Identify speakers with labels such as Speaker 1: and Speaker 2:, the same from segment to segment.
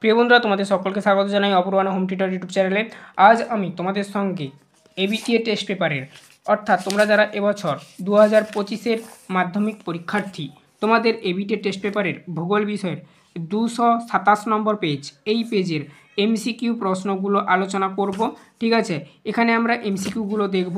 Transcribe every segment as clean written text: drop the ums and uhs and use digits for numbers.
Speaker 1: প্রিয় বন্ধুরা, তোমাদের সকলকে স্বাগত জানাই অপূর্বানা হোম টিউটর ইউটিউব চ্যানেলে। আজ আমি তোমাদের সঙ্গে এবিটিএ টেস্ট পেপারের অর্থাৎ তোমরা যারা এবছর 2025-এর মাধ্যমিক পরীক্ষার্থী, তোমাদের এবিটিএ টেস্ট পেপারের ভূগোল বিষয়ের 227 নম্বর পেজ, এই পেজের এমসিকিউ প্রশ্নগুলো আলোচনা করব। ঠিক আছে, এখানে আমরা এমসিকিউগুলো দেখব।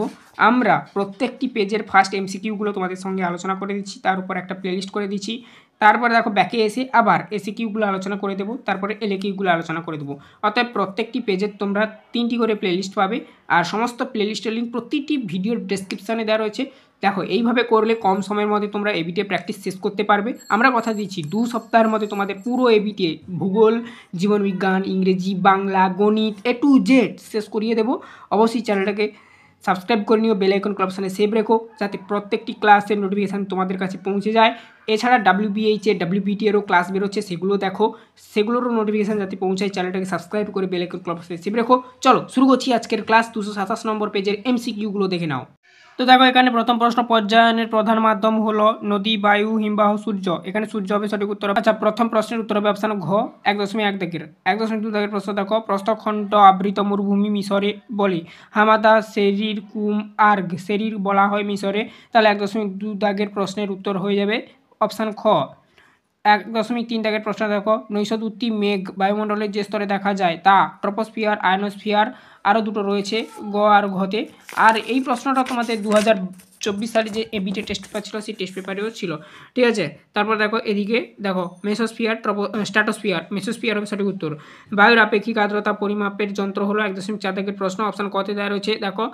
Speaker 1: আমরা প্রত্যেকটি পেজের ফার্স্ট এমসিকিউগুলো তোমাদের সঙ্গে আলোচনা করে দিচ্ছি, তার উপর একটা প্লেলিস্ট করে দিচ্ছি। তারপরে দেখো ব্যাকে এসে আবার এসিকিউগুলো আলোচনা করে দেবো, তারপরে এলএকিউগুলো আলোচনা করে দেবো। অর্থাৎ প্রত্যেকটি পেজের তোমরা 3টি করে প্লেলিস্ট পাবে, আর সমস্ত প্লেলিস্টের লিঙ্ক প্রতিটি ভিডিওর ডেসক্রিপশানে দেওয়া রয়েছে। দেখো, এইভাবে করলে কম সময়ের মধ্যে তোমরা এবিটিএ প্র্যাকটিস শেষ করতে পারবে। আমরা কথা দিচ্ছি 2 সপ্তাহের মধ্যে তোমাদের পুরো এবিটিএ ভূগোল, জীবনবিজ্ঞান, ইংরেজি, বাংলা, গণিত A to Z শেষ করিয়ে দেবো। অবশ্যই চ্যানেলটাকে সাবস্ক্রাইব করে নিও, বেল আইকন অপশানে সেভ রেখো, যাতে প্রত্যেকটি ক্লাসের নোটিফিকেশান তোমাদের কাছে পৌঁছে যায়। এছাড়া WBH-এর WBT-এরও ক্লাস বেরোচ্ছে, সেগুলো দেখো, সেগুলোরও নোটিফিকেশান যাতে পৌঁছায়। চ্যানেলটাকে সাবস্ক্রাইব করে বেল আইকন অপশানে সেভ রেখো। চলো শুরু করছি আজকের ক্লাস। 227 নম্বর পেজের এমসিকিউগুলো দেখে নাও। তো দেখো, এখানে প্রথম প্রশ্ন, পর্যায়নের প্রধান মাধ্যম হলো নদী, বায়ু, হিমবাহ, সূর্য। এখানে সূর্য হবে সঠিক উত্তর। আচ্ছা, প্রথম প্রশ্নের উত্তর হবে অপশান ঘ 1.1 দাগের। 1.2 দাগের প্রশ্ন দেখো, প্রস্থখণ্ড আবৃত মরুভূমি মিশরে বলে। হামাদা সেরির কুম আর্গ সেরির বলা হয় মিশরে। তাহলে 1.2 দাগের প্রশ্নের উত্তর হয়ে যাবে অপশান খ। 1.3 দাগের প্রশ্ন দেখো, নৈশদূতি মেঘ বায়ুমণ্ডলের যে স্তরে দেখা যায় তা ট্রপোস্ফিয়ার, আয়নোস্ফিয়ার, আরও দুটো রয়েছে গ আর ঘতে। আর এই প্রশ্নটা তোমাদের 2024 সালে যে এবিটিএ টেস্ট পেপার ছিল, সেই টেস্ট পেপারেও ছিল। ঠিক আছে, তারপর দেখো এদিকে দেখো, মেসোস্ফিয়ার, স্ট্র্যাটোস্ফিয়ার, মেসোস্ফিয়ার হবে সঠিক উত্তর। বায়ুর আপেক্ষিক আর্দ্রতা পরিমাপের যন্ত্র হলো 1.4 দাগের প্রশ্ন। অপশান কতে দেওয়া রয়েছে দেখো,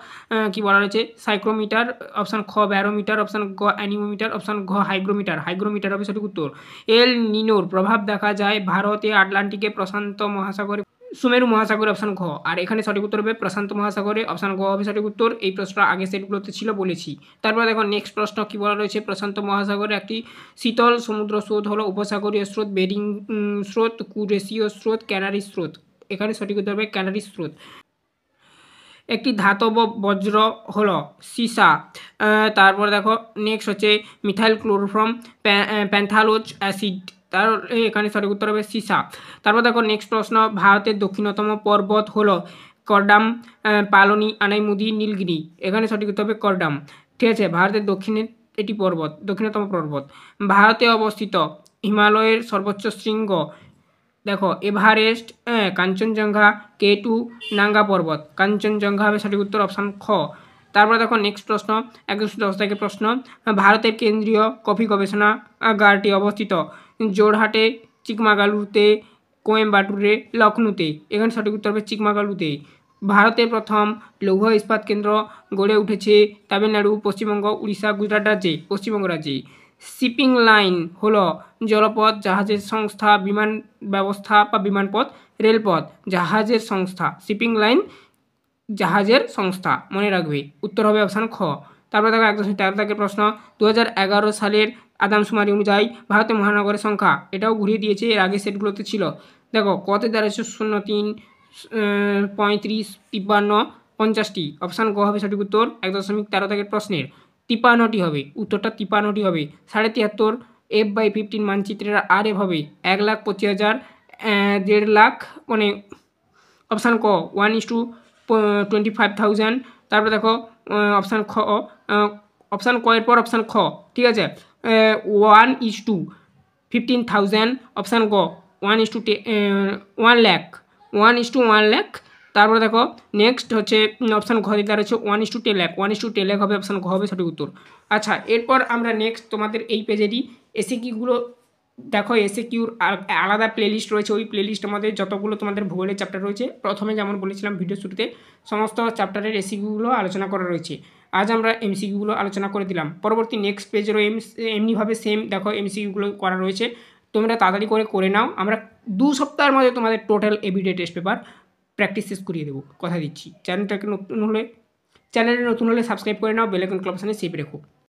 Speaker 1: কি বলা রয়েছে, সাইক্রোমিটার, অপশান খ ব্যারোমিটার, অপশান গ অ্যানিমোমিটার, অপশান ঘ হাইগ্রোমিটার। হাইগ্রোমিটার হবে সঠিক উত্তর। এল নিনোর প্রভাব দেখা যায় ভারতে, আটলান্টিকে, প্রশান্ত মহাসাগরে, সুমেরু মহাসাগরে, অপশান ঘ। আর এখানে সঠিক উত্তর হবে প্রশান্ত মহাসাগরে, অপশান গ হবে সঠিক উত্তর। এই প্রশ্নটা আগে সেটগুলোতে ছিল বলেছি। তারপর দেখো নেক্সট প্রশ্ন কি বলা রয়েছে, প্রশান্ত মহাসাগরে একটি শীতল সমুদ্র স্রোত হলো উপসাগরীয় স্রোত, বেরিং স্রোত, কুরেশীয় স্রোত, ক্যানারি স্রোত। এখানে সঠিক উত্তর হবে ক্যানারি স্রোত। একটি ধাতব বজ্র হলো সীসা। তারপর দেখো নেক্সট হচ্ছে মিথাইল ক্লোরোফর্ম প্যান্থালোজ অ্যাসিড। তার এখানে সঠিক উত্তর হবে সীসা। তারপর দেখো নেক্সট প্রশ্ন, ভারতের দক্ষিণতম পর্বত হলো করডাম, পালনি, আনাইমুদি, নীলগিরি। এখানে সঠিক উত্তর হবে করডাম। ঠিক আছে, ভারতের দক্ষিণে এটি পর্বত, দক্ষিণতম পর্বত। ভারতে অবস্থিত হিমালয়ের সর্বোচ্চ শৃঙ্গ দেখো এভারেস্ট, কাঞ্চনজঙ্ঘা, K2, নাঙ্গা পর্বত। কাঞ্চনজঙ্ঘা হবে সঠিক উত্তর, অপশান খ। তারপরে দেখো নেক্সট প্রশ্ন, 110 দাগের প্রশ্ন, ভারতের কেন্দ্রীয় কফি গবেষণাগারটি অবস্থিত জোরহাটে, চিকমাগালুরুতে, কোয়েম্বাটুরে, লখনউতে। এখানে সঠিক উত্তর হবে চিকমাগালুরুতে। ভারতের প্রথম লৌহ ইস্পাত কেন্দ্র গড়ে উঠেছে তামিলনাড়ু, পশ্চিমবঙ্গ, উড়িষ্যা, গুজরাট রাজ্যে, পশ্চিমবঙ্গ রাজ্যে। শিপিং লাইন হলো জলপথ, জাহাজের সংস্থা, বিমান ব্যবস্থা বা বিমানপথ, রেলপথ, জাহাজের সংস্থা। শিপিং লাইন জাহাজের সংস্থা, মনে রাখবে। উত্তর হবে অপশান খ। তারপরে দেখো 113 দাগের প্রশ্ন, 2011 সালের আদমশুমারি অনুযায়ী ভারতের মহানগরের সংখ্যা। এটাও ঘুরিয়ে দিয়েছে, এর আগে সেটগুলোতে ছিল। দেখো কতে দাঁড়িয়েছে 03, 35, 53, 50টি। অপশান গ হবে সঠিক উত্তর 1.13 দাগের প্রশ্নের। 53টি হবে, উত্তরটা 53টি হবে। 73.5 F/15 মানচিত্রের RF হবে 1,25,000, 1.5 লাখ, মানে অপশান ক 1:25,000। তারপরে দেখো অপশান খ, অপশান ক এর পর অপশান খ। ঠিক আছে, 1:15,000, অপশান গ 1 লাখ, 1:1 লাখ। তারপরে দেখো নেক্সট হচ্ছে অপশান ঘ দিতে রয়েছে 1:10 লাখ, 1:10 লাখ হবে, অপশান ঘ হবে সঠিক উত্তর। আচ্ছা, এরপর আমরা নেক্সট তোমাদের এই পেজেরই এসিকিউগুলো দেখো। এসিকিউর আলাদা প্লেলিস্ট রয়েছে, ওই প্লেলিস্টের মধ্যে যতগুলো তোমাদের ভূগোলের চ্যাপ্টার রয়েছে, প্রথমে যেমন বলেছিলাম ভিডিও শুরুতে, সমস্ত চ্যাপ্টারের এসিকিউগুলো আলোচনা করা রয়েছে। আজ আমরা এমসিকিউগুলো আলোচনা করে দিলাম। পরবর্তী নেক্সট পেজেরও এমনিভাবে সেম দেখো এমসিকিউগুলো করা রয়েছে, তোমরা তাড়াতাড়ি করে নাও। আমরা 2 সপ্তাহের মধ্যে তোমাদের total ABTA test paper practice শেষ করিয়ে দেবো, কথা দিচ্ছি। চ্যানেলে নতুন হলে সাবস্ক্রাইব করে নাও, বেল আইকন অপশানে সেভ রেখো।